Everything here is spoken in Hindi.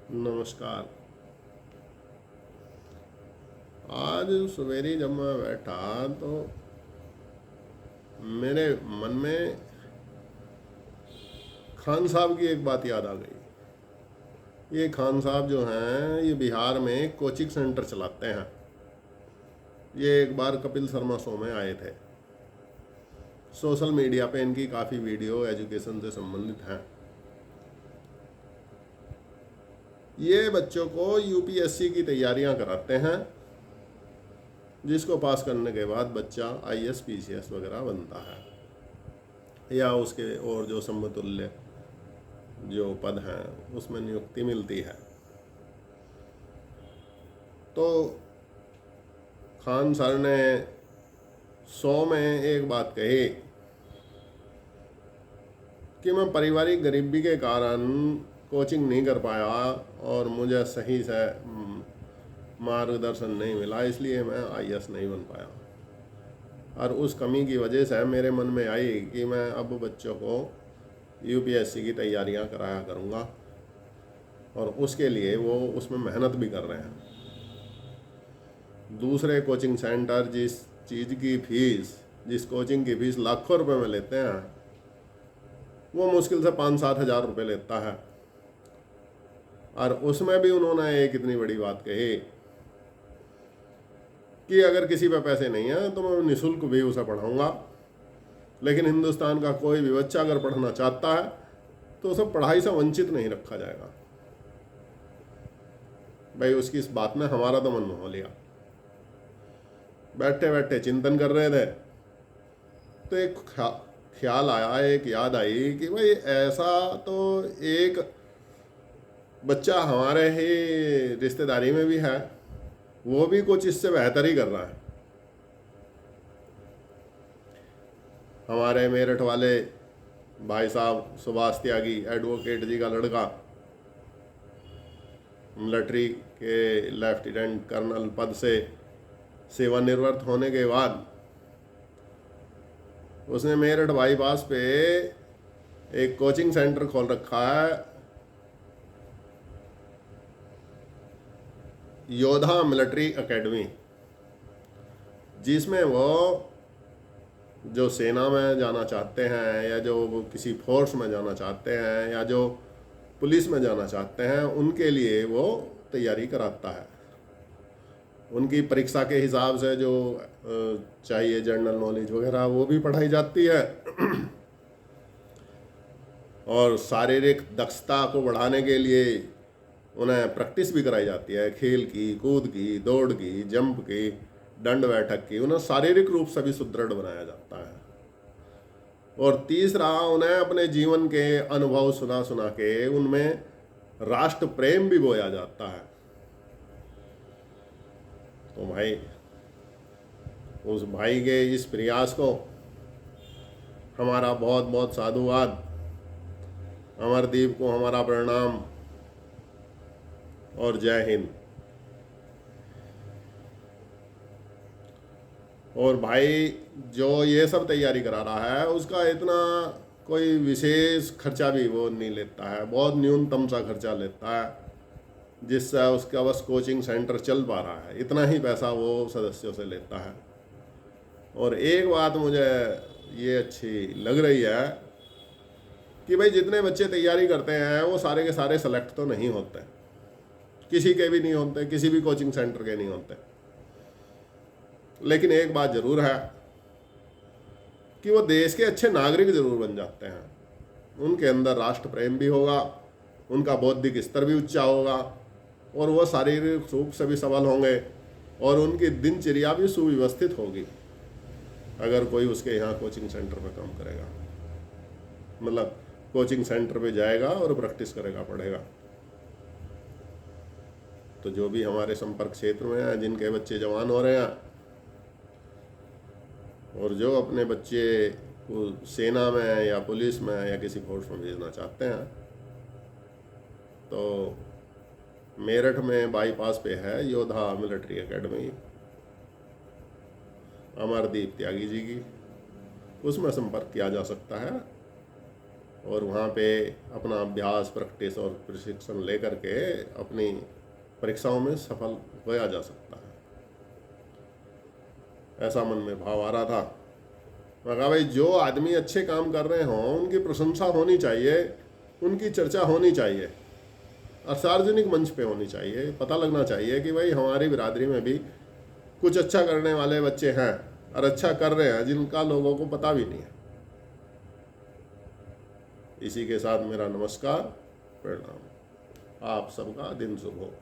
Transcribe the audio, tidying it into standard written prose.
नमस्कार। आज सवेरे जब मैं बैठा तो मेरे मन में खान साहब की एक बात याद आ गई। ये खान साहब जो हैं ये बिहार में कोचिंग सेंटर चलाते हैं। ये एक बार कपिल शर्मा शो में आए थे। सोशल मीडिया पे इनकी काफ़ी वीडियो एजुकेशन से संबंधित हैं। ये बच्चों को यूपीएससी की तैयारियां कराते हैं, जिसको पास करने के बाद बच्चा आईएएस पीसीएस वगैरह बनता है, या उसके और जो समतुल्य जो पद हैं उसमें नियुक्ति मिलती है। तो खान सर ने शो में एक बात कही कि मैं पारिवारिक गरीबी के कारण कोचिंग नहीं कर पाया और मुझे सही से मार्गदर्शन नहीं मिला, इसलिए मैं आईएएस नहीं बन पाया। और उस कमी की वजह से मेरे मन में आई कि मैं अब बच्चों को यूपीएससी की तैयारियां कराया करूंगा, और उसके लिए वो उसमें मेहनत भी कर रहे हैं। दूसरे कोचिंग सेंटर जिस कोचिंग की फीस लाखों रुपए में लेते हैं, वो मुश्किल से 5-7 हज़ार रुपये लेता है। और उसमें भी उन्होंने एक इतनी बड़ी बात कही कि अगर किसी पे पैसे नहीं है तो मैं निःशुल्क भी उसे पढ़ाऊँगा, लेकिन हिंदुस्तान का कोई भी बच्चा अगर पढ़ना चाहता है तो उसे पढ़ाई से वंचित नहीं रखा जाएगा। भाई उसकी इस बात ने हमारा तो मन मोह लिया। बैठे बैठे चिंतन कर रहे थे तो एक ख्याल आया, एक याद आई कि भाई ऐसा तो एक बच्चा हमारे ही रिश्तेदारी में भी है, वो भी कुछ इससे बेहतर ही कर रहा है। हमारे मेरठ वाले भाई साहब सुभाष त्यागी, एडवोकेट जी का लड़का, मिलिट्री के लेफ्टिनेंट कर्नल पद से सेवानिवृत्त होने के बाद उसने मेरठ बाईपास पे एक कोचिंग सेंटर खोल रखा है, योधा मिलिट्री एकेडमी, जिसमें वो जो सेना में जाना चाहते हैं या जो किसी फोर्स में जाना चाहते हैं या जो पुलिस में जाना चाहते हैं उनके लिए वो तैयारी कराता है। उनकी परीक्षा के हिसाब से जो चाहिए जनरल नॉलेज वगैरह वो भी पढ़ाई जाती है, और शारीरिक दक्षता को बढ़ाने के लिए उन्हें प्रैक्टिस भी कराई जाती है, खेल की, कूद की, दौड़ की, जंप की, दंड बैठक की। उन्हें शारीरिक रूप से भी सुदृढ़ बनाया जाता है। और तीसरा, उन्हें अपने जीवन के अनुभव सुना सुना के उनमें राष्ट्र प्रेम भी बोया जाता है। तो भाई उस भाई के इस प्रयास को हमारा बहुत बहुत साधुवाद, अमरदीप को हमारा प्रणाम और जय हिंद। और भाई जो ये सब तैयारी करा रहा है उसका इतना कोई विशेष खर्चा भी वो नहीं लेता है, बहुत न्यूनतम सा खर्चा लेता है, जिससे उसका बस कोचिंग सेंटर चल पा रहा है। इतना ही पैसा वो सदस्यों से लेता है। और एक बात मुझे ये अच्छी लग रही है कि भाई जितने बच्चे तैयारी करते हैं वो सारे के सारे सेलेक्ट तो नहीं होते, किसी के भी नहीं होते, किसी भी कोचिंग सेंटर के नहीं होते। लेकिन एक बात जरूर है कि वो देश के अच्छे नागरिक जरूर बन जाते हैं। उनके अंदर राष्ट्र प्रेम भी होगा, उनका बौद्धिक स्तर भी ऊंचा होगा, और वो शारीरिक रूप से भी सबल होंगे, और उनकी दिनचर्या भी सुव्यवस्थित होगी अगर कोई उसके यहाँ कोचिंग सेंटर पर काम करेगा, मतलब कोचिंग सेंटर पे जाएगा और प्रैक्टिस करेगा, पढ़ेगा। तो जो भी हमारे संपर्क क्षेत्र में हैं, जिनके बच्चे जवान हो रहे हैं और जो अपने बच्चे को सेना में या पुलिस में या किसी फोर्स में भेजना चाहते हैं, तो मेरठ में बाईपास पे है योधा मिलिट्री एकेडमी, अमरदीप त्यागी जी की, उसमें संपर्क किया जा सकता है। और वहाँ पे अपना अभ्यास, प्रैक्टिस और प्रशिक्षण लेकर के अपनी परीक्षाओं में सफल होया जा सकता है। ऐसा मन में भाव आ रहा था। मैं कहा भाई जो आदमी अच्छे काम कर रहे हों उनकी प्रशंसा होनी चाहिए, उनकी चर्चा होनी चाहिए और सार्वजनिक मंच पे होनी चाहिए। पता लगना चाहिए कि भाई हमारी बिरादरी में भी कुछ अच्छा करने वाले बच्चे हैं और अच्छा कर रहे हैं जिनका लोगों को पता भी नहीं है। इसी के साथ मेरा नमस्कार, प्रणाम। आप सबका दिन शुभ हो।